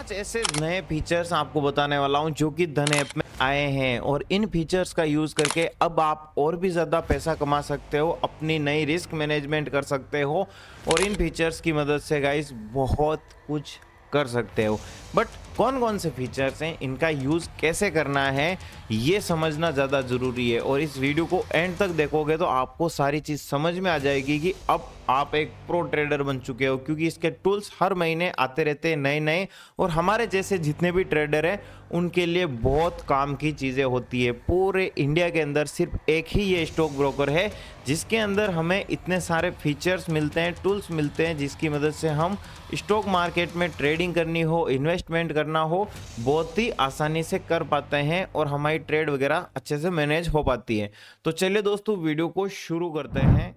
पांच ऐसे नए फीचर्स आपको बताने वाला हूं जो कि धन ऐप में आए हैं और इन फीचर्स का यूज करके अब आप और भी ज्यादा पैसा कमा सकते हो, अपनी नई रिस्क मैनेजमेंट कर सकते हो और इन फीचर्स की मदद से गाइस बहुत कुछ कर सकते हो। बट कौन कौन से फीचर्स हैं, इनका यूज कैसे करना है, ये समझना ज़्यादा ज़रूरी है और इस वीडियो को एंड तक देखोगे तो आपको सारी चीज़ समझ में आ जाएगी कि अब आप एक प्रो ट्रेडर बन चुके हो, क्योंकि इसके टूल्स हर महीने आते रहते हैं नए नए और हमारे जैसे जितने भी ट्रेडर हैं उनके लिए बहुत काम की चीज़ें होती है। पूरे इंडिया के अंदर सिर्फ एक ही ये स्टॉक ब्रोकर है जिसके अंदर हमें इतने सारे फीचर्स मिलते हैं, टूल्स मिलते हैं, जिसकी मदद से हम स्टॉक मार्केट में ट्रेडिंग करनी हो, इन्वेस्टमेंट करना हो, बहुत ही आसानी से कर पाते हैं और हमारी ट्रेड वगैरह अच्छे से मैनेज हो पाती है। तो चलिए दोस्तों वीडियो को शुरू करते हैं।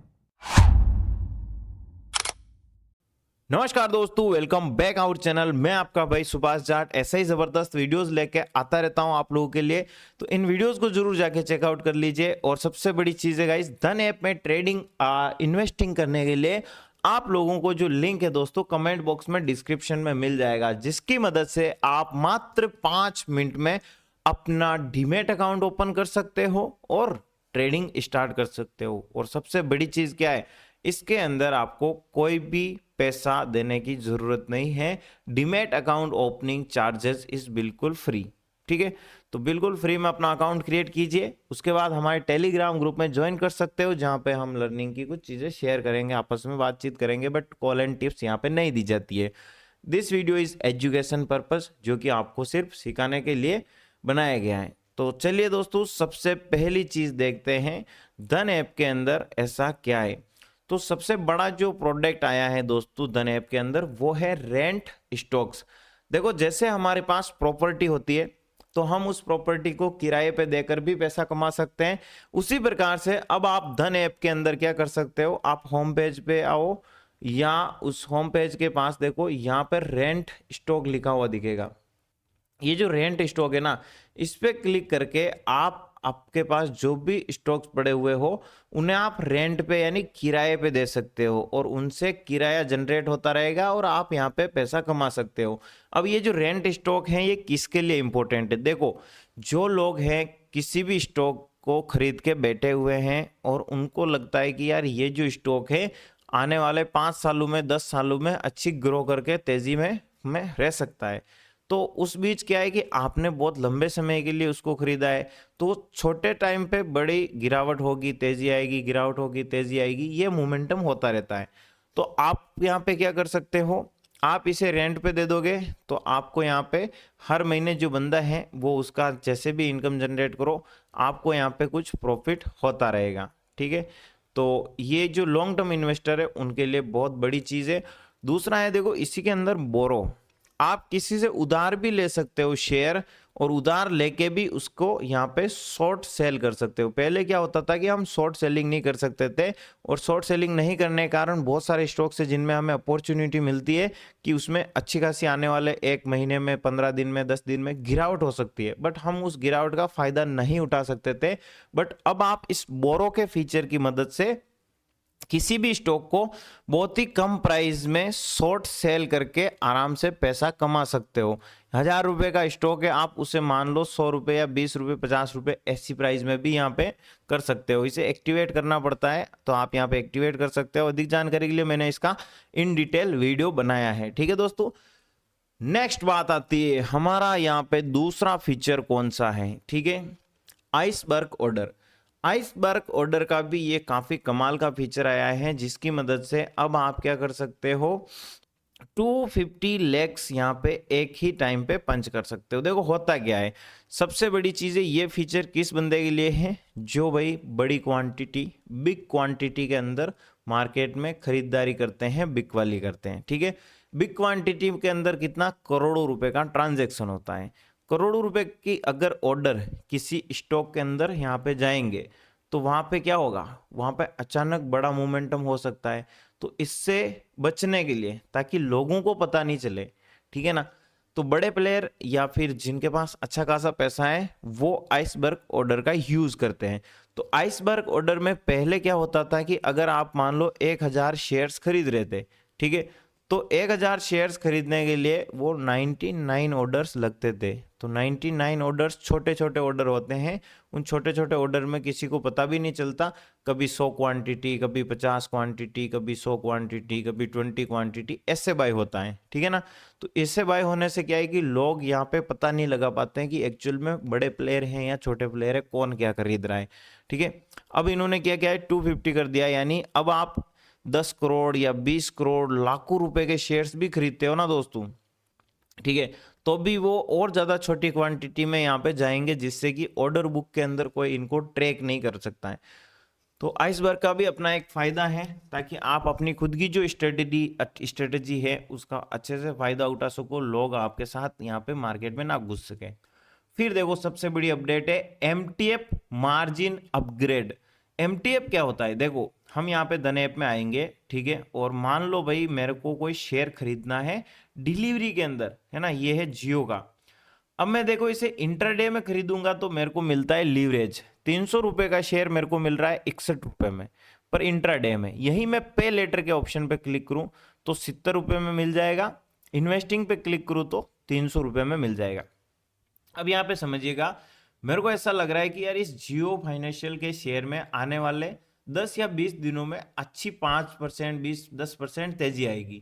नमस्कार दोस्तों, वेलकम बैक आवर चैनल। मैं आपका भाई सुभाष जाट ऐसे ही जबरदस्त वीडियोस लेके आता रहता हूं आप लोगों के लिए, तो इन वीडियोस को जरूर जाके चेकआउट कर लीजिए। और सबसे बड़ी चीज है गाइस, धन ऐप में ट्रेडिंग इन्वेस्टिंग करने के लिए आप लोगों को जो लिंक है दोस्तों कमेंट बॉक्स में डिस्क्रिप्शन में मिल जाएगा, जिसकी मदद से आप मात्र 5 मिनट में अपना डीमैट अकाउंट ओपन कर सकते हो और ट्रेडिंग स्टार्ट कर सकते हो। और सबसे बड़ी चीज क्या है, इसके अंदर आपको कोई भी पैसा देने की जरूरत नहीं है। Demat account opening charges is बिल्कुल फ्री। ठीक है, तो बिल्कुल फ्री में अपना अकाउंट क्रिएट कीजिए। उसके बाद हमारे टेलीग्राम ग्रुप में ज्वाइन कर सकते हो, जहां पे हम लर्निंग की कुछ चीजें शेयर करेंगे, आपस में बातचीत करेंगे, बट कॉल एंड टिप्स यहाँ पे नहीं दी जाती है। This video is education purpose, जो कि आपको सिर्फ सिखाने के लिए बनाया गया है। तो चलिए दोस्तों, सबसे पहली चीज देखते हैं धन ऐप के अंदर ऐसा क्या है। तो सबसे बड़ा जो प्रोडक्ट आया है दोस्तों धन ऐप के अंदर, वो है रेंट स्टॉक्स। देखो, जैसे हमारे पास प्रॉपर्टी होती है तो हम उस प्रॉपर्टी को किराए पे देकर भी पैसा कमा सकते हैं। उसी प्रकार से अब आप धन ऐप के अंदर क्या कर सकते हो, आप होम पेज पे आओ या उस होम पेज के पास देखो, यहाँ पर रेंट स्टॉक लिखा हुआ दिखेगा। ये जो रेंट स्टॉक है ना, इस पे क्लिक करके आप आपके पास जो भी स्टॉक्स पड़े हुए हो उन्हें आप रेंट पे यानी किराए पे दे सकते हो और उनसे किराया जनरेट होता रहेगा और आप यहाँ पे पैसा कमा सकते हो। अब ये जो रेंट स्टॉक है ये किसके लिए इंपॉर्टेंट है, देखो जो लोग हैं किसी भी स्टॉक को खरीद के बैठे हुए हैं और उनको लगता है कि यार ये जो स्टॉक है आने वाले 5 सालों में 10 सालों में अच्छी ग्रो करके तेजी में रह सकता है, तो उस बीच क्या है कि आपने बहुत लंबे समय के लिए उसको खरीदा है, तो छोटे टाइम पे बड़ी गिरावट होगी, तेजी आएगी, गिरावट होगी, तेजी आएगी, ये मोमेंटम होता रहता है। तो आप यहाँ पे क्या कर सकते हो, आप इसे रेंट पे दे दोगे तो आपको यहाँ पे हर महीने जो बंदा है वो उसका जैसे भी इनकम जनरेट करो, आपको यहाँ पे कुछ प्रॉफिट होता रहेगा। ठीक है, तो ये जो लॉन्ग टर्म इन्वेस्टर है उनके लिए बहुत बड़ी चीज है। दूसरा है, देखो इसी के अंदर बोरो, आप किसी से उधार भी ले सकते हो शेयर और उधार लेके भी उसको यहाँ पे शॉर्ट सेल कर सकते हो। पहले क्या होता था कि हम शॉर्ट सेलिंग नहीं कर सकते थे और शॉर्ट सेलिंग नहीं करने के कारण बहुत सारे स्टॉक्स है जिनमें हमें अपॉर्चुनिटी मिलती है कि उसमें अच्छी खासी आने वाले 1 महीने में, 15 दिन में, 10 दिन में गिरावट हो सकती है, बट हम उस गिरावट का फायदा नहीं उठा सकते थे। बट अब आप इस बोरो के फीचर की मदद से किसी भी स्टॉक को बहुत ही कम प्राइस में शॉर्ट सेल करके आराम से पैसा कमा सकते हो। 1000 रुपए का स्टॉक है, आप उसे मान लो 100 रुपए या 20 रुपए, 50 रुपए ऐसी प्राइस में भी यहाँ पे कर सकते हो। इसे एक्टिवेट करना पड़ता है, तो आप यहाँ पे एक्टिवेट कर सकते हो। अधिक जानकारी के लिए मैंने इसका इन डिटेल वीडियो बनाया है। ठीक है दोस्तों, नेक्स्ट बात आती है हमारा यहाँ पे दूसरा फीचर कौन सा है। ठीक है, आइसबर्ग ऑर्डर। आइसबर्ग ऑर्डर का भी ये काफी कमाल का फीचर आया है, जिसकी मदद से अब आप क्या कर सकते हो, 250 लेग्स यहाँ पे एक ही टाइम पे पंच कर सकते हो। देखो होता क्या है, सबसे बड़ी चीज है ये फीचर किस बंदे के लिए है, जो भाई बड़ी क्वांटिटी, बिग क्वांटिटी के अंदर मार्केट में खरीदारी करते हैं, बिग वाली करते हैं। ठीक है, बिग क्वांटिटी के अंदर कितना, करोड़ों रुपए का ट्रांजेक्शन होता है। करोड़ों रुपए की अगर ऑर्डर किसी स्टॉक के अंदर यहाँ पे जाएंगे तो वहां पे क्या होगा, वहां पे अचानक बड़ा मोमेंटम हो सकता है। तो इससे बचने के लिए, ताकि लोगों को पता नहीं चले, ठीक है ना, तो बड़े प्लेयर या फिर जिनके पास अच्छा खासा पैसा है वो आइसबर्ग ऑर्डर का यूज करते हैं। तो आइसबर्ग ऑर्डर में पहले क्या होता था कि अगर आप मान लो 1000 शेयर्स खरीद रहे थे, ठीक है, तो 1000 शेयर्स खरीदने के लिए वो 99 ऑर्डर्स लगते थे। तो 99 ऑर्डर्स छोटे छोटे ऑर्डर होते हैं, उन छोटे छोटे ऑर्डर में किसी को पता भी नहीं चलता, कभी 100 क्वांटिटी, कभी 50 क्वांटिटी, कभी 100 क्वांटिटी, कभी 20 क्वांटिटी, ऐसे बाय होता है, ठीक है ना। तो ऐसे बाय होने से क्या है कि लोग यहाँ पे पता नहीं लगा पाते हैं कि एक्चुअल में बड़े प्लेयर हैं या छोटे प्लेयर है, कौन क्या खरीद रहा है, ठीक है। अब इन्होंने क्या किया है, 250 कर दिया, यानी अब आप 10 करोड़ या 20 करोड़ लाखों रुपए के शेयर्स भी खरीदते हो ना दोस्तों, ठीक है, तो भी वो और ज्यादा छोटी क्वांटिटी में यहाँ पे जाएंगे, जिससे कि ऑर्डर बुक के अंदर कोई इनको ट्रैक नहीं कर सकता है। तो आइसबर्ग का भी अपना एक फायदा है, ताकि आप अपनी खुद की जो स्ट्रेटेजी है उसका अच्छे से फायदा उठा सको, लोग आपके साथ यहाँ पे मार्केट में ना घुस सके। फिर देखो सबसे बड़ी अपडेट है एमटीएफ मार्जिन अपग्रेड। एमटीएफ क्या होता है, देखो हम यहाँ पे धन ऐप में आएंगे, ठीक है, और मान लो भाई मेरे को कोई शेयर खरीदना है डिलीवरी के अंदर, है ना, ये है जियो का। अब मैं देखो इसे इंटरडे में खरीदूंगा तो मेरे को मिलता है लीवरेज, 300 रुपए का शेयर मेरे को मिल रहा है 61 रुपए में, पर इंट्राडे में। यही मैं पे लेटर के ऑप्शन पे क्लिक करूं तो 70 रुपए में मिल जाएगा, इन्वेस्टिंग पे क्लिक करूं तो 300 रुपए में मिल जाएगा। अब यहाँ पे समझिएगा, मेरे को ऐसा लग रहा है कि यार इस जियो फाइनेंशियल के शेयर में आने वाले 10 या 20 दिनों में अच्छी 5%, 10% तेजी आएगी।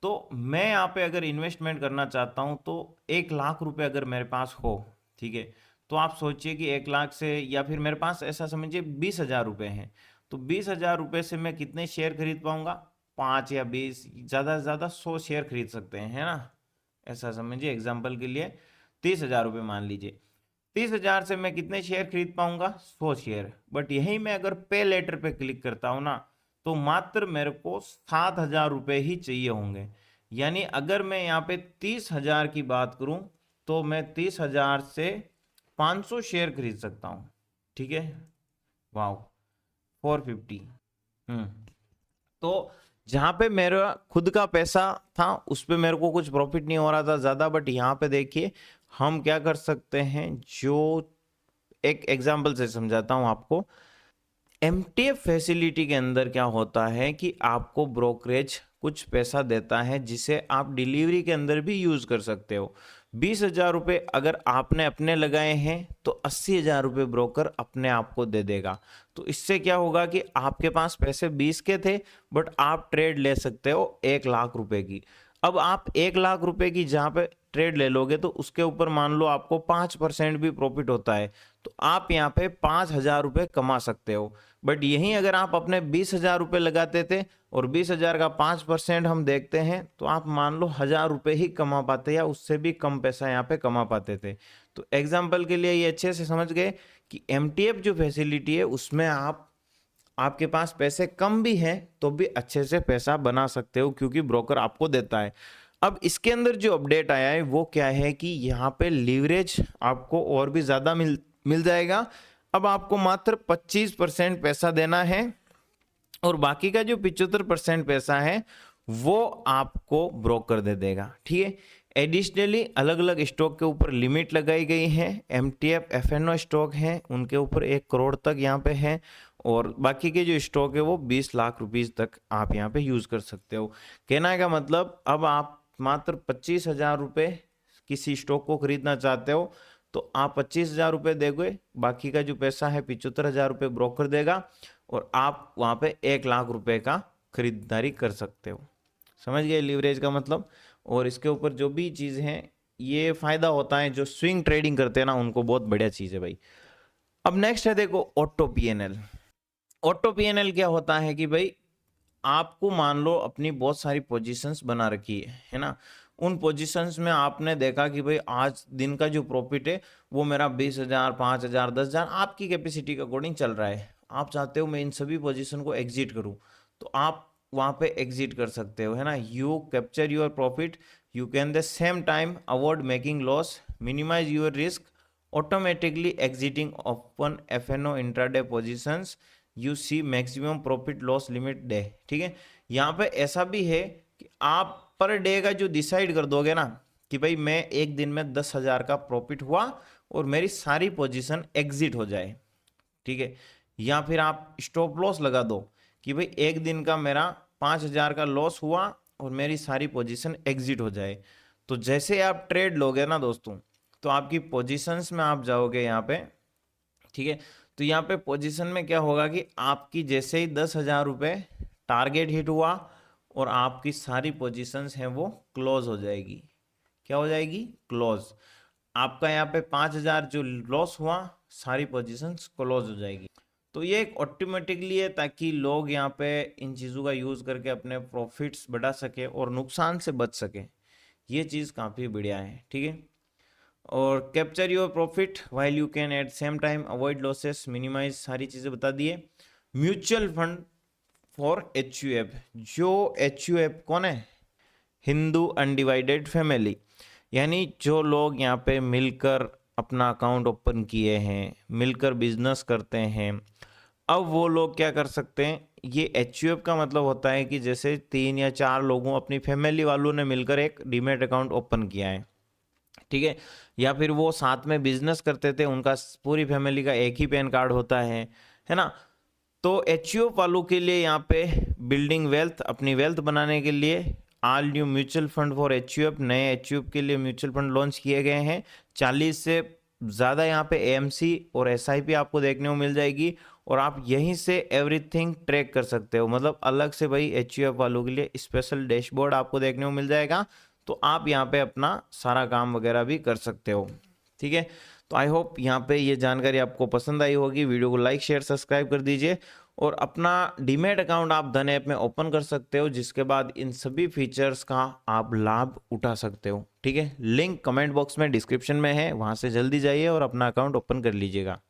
तो मैं यहाँ पे अगर इन्वेस्टमेंट करना चाहता हूँ तो 1 लाख रुपए अगर मेरे पास हो, ठीक है, तो आप सोचिए कि 1 लाख से, या फिर मेरे पास ऐसा समझिए 20,000 रुपए हैं, तो 20,000 रुपए से मैं कितने शेयर खरीद पाऊंगा, 5 या 20, ज्यादा से ज्यादा 100 शेयर खरीद सकते हैं, है ना। ऐसा समझिए एग्जाम्पल के लिए 30,000 रुपये मान लीजिए, 30,000 से मैं कितने शेयर खरीद पाऊंगा, 100 शेयर। बट यही मैं अगर पे लेटर पे क्लिक करता हूं ना, तो मात्र मेरे को 7,000 रुपये ही चाहिए होंगे। यानी अगर मैं यहाँ पे 30,000 की बात करूं तो मैं 30,000 से 500 शेयर खरीद सकता हूं, ठीक है। वाह, 450। तो जहां पे मेरा खुद का पैसा था उस पे मेरे को कुछ प्रॉफिट नहीं हो रहा था ज्यादा, बट यहाँ पे देखिए हम क्या कर सकते हैं, जो एक एग्जांपल से समझाता हूं आपको। एमटीएफ फैसिलिटी के अंदर क्या होता है कि आपको ब्रोकरेज कुछ पैसा देता है जिसे आप डिलीवरी के अंदर भी यूज कर सकते हो। 20,000 रुपये अगर आपने अपने लगाए हैं तो 80,000 रुपये ब्रोकर अपने आप को दे देगा। तो इससे क्या होगा कि आपके पास पैसे 20 के थे, बट आप ट्रेड ले सकते हो 1 लाख रुपए की। अब आप 1 लाख रुपए की जहां पे ट्रेड ले लोगे तो उसके ऊपर मान लो आपको 5% भी प्रॉफिट होता है, तो आप यहाँ पे 5,000 रुपये कमा सकते हो। बट यहीं अगर आप अपने 20,000 रुपये लगाते थे और 20,000 का 5% हम देखते हैं तो आप मान लो 1,000 रुपये ही कमा पाते, या उससे भी कम पैसा यहाँ पे कमा पाते थे। तो एग्जाम्पल के लिए ये अच्छे से समझ गए कि एमटीएफ जो फैसिलिटी है उसमें आपके पास पैसे कम भी हैं तो भी अच्छे से पैसा बना सकते हो, क्योंकि ब्रोकर आपको देता है। अब इसके अंदर जो अपडेट आया है वो क्या है कि यहाँ पे लीवरेज आपको और भी ज्यादा मिल जाएगा। अब आपको मात्र 25% पैसा देना है और बाकी का जो 75% पैसा है वो आपको ब्रोकर दे देगा, ठीक है। एडिशनली अलग अलग स्टॉक के ऊपर लिमिट लगाई गई है। एमटीएफ एफएनओ स्टॉक हैं उनके ऊपर 1 करोड़ तक यहाँ पे है, और बाकी के जो स्टॉक है वो 20 लाख रुपीज तक आप यहाँ पे यूज कर सकते हो। कहना का मतलब, अब आप मात्र 25,000 रुपये किसी स्टॉक को खरीदना चाहते हो तो आप 25,000 रुपये दोगे, बाकी का जो पैसा है 75,000 रुपये ब्रोकर देगा, और आप वहाँ पे 1 लाख रुपए का खरीदारी कर सकते हो। समझ गए लीवरेज का मतलब। और इसके ऊपर जो भी चीज़ है ये फायदा होता है, जो स्विंग ट्रेडिंग करते हैं ना उनको बहुत बढ़िया चीज़ है भाई। अब नेक्स्ट है देखो ऑटो पीएनएल। ऑटो पीएनएल क्या होता है कि भाई आपको मान लो अपनी बहुत सारी पोजीशंस बना रखी है ना, उन पोजीशंस में आपने देखा कि भाई आज दिन का जो प्रॉफिट है वो मेरा 20,000, 5,000, 10,000 आपकी कैपेसिटी के अकॉर्डिंग चल रहा है। आप चाहते हो मैं इन सभी पोजीशन को एग्जिट करूं तो आप वहां पे एग्जिट कर सकते हो, है ना। You capture your profit, you can the same time avoid making loss, minimize your risk, automatically exiting open FNO intraday positions, you see maximum profit loss limit day, ठीक है। यहाँ पे ऐसा भी है कि आप पर डे का जो डिसाइड कर दोगे ना कि भाई मैं एक दिन में 10,000 का प्रॉफिट हुआ और मेरी सारी पोजीशन एग्जिट हो जाए, ठीक है। या फिर आप स्टॉप लॉस लगा दो कि भाई एक दिन का मेरा 5,000 का लॉस हुआ और मेरी सारी पोजीशन एग्जिट हो जाए। तो जैसे आप ट्रेड लोगे ना दोस्तों, तो आपकी पोजीशंस में आप जाओगे यहाँ पे, ठीक है। तो यहाँ पे पोजीशन में क्या होगा कि आपकी जैसे ही 10,000 रुपये टारगेट हिट हुआ और आपकी सारी पोजीशंस हैं वो क्लोज हो जाएगी। क्या हो जाएगी? क्लोज। आपका यहाँ पे 5,000 जो लॉस हुआ, सारी पोजीशंस क्लोज हो जाएगी। तो ये एक ऑटोमेटिकली है ताकि लोग यहाँ पे इन चीज़ों का यूज़ करके अपने प्रॉफिट्स बढ़ा सके और नुकसान से बच सके। ये चीज़ काफ़ी बढ़िया है, ठीक है। और capture your profit while you can at same time avoid losses, minimize, सारी चीज़ें बता दिए। म्यूचुअल फंड फॉर HUF, जो HUF कौन है? हिंदू अनडिवाइडेड फैमिली, यानी जो लोग यहाँ पे मिलकर अपना अकाउंट ओपन किए हैं, मिलकर बिजनेस करते हैं, अब वो लोग क्या कर सकते हैं, ये HUF का मतलब होता है कि जैसे 3 या 4 लोगों, अपनी फैमिली वालों ने मिलकर एक डीमैट अकाउंट ओपन किया है, ठीक है। या फिर वो साथ में बिजनेस करते थे, उनका पूरी फैमिली का एक ही पैन कार्ड होता है ना। तो HUF वालों के लिए यहाँ पे बिल्डिंग वेल्थ, अपनी वेल्थ बनाने के लिए all new mutual fund for HUF, नए HUF के लिए म्यूचुअल फंड लॉन्च किए गए हैं। 40 से ज़्यादा यहाँ पे AMC और SIP आपको देखने को मिल जाएगी और आप यहीं से एवरीथिंग ट्रैक कर सकते हो। मतलब अलग से भाई HUF वालों के लिए स्पेशल डैशबोर्ड आपको देखने को मिल जाएगा, तो आप यहाँ पे अपना सारा काम वगैरह भी कर सकते हो, ठीक है। तो आई होप यहाँ पे ये जानकारी आपको पसंद आई होगी। वीडियो को लाइक शेयर सब्सक्राइब कर दीजिए और अपना डीमैट अकाउंट आप धन ऐप में ओपन कर सकते हो, जिसके बाद इन सभी फीचर्स का आप लाभ उठा सकते हो, ठीक है। लिंक कमेंट बॉक्स में डिस्क्रिप्शन में है, वहां से जल्दी जाइए और अपना अकाउंट ओपन कर लीजिएगा।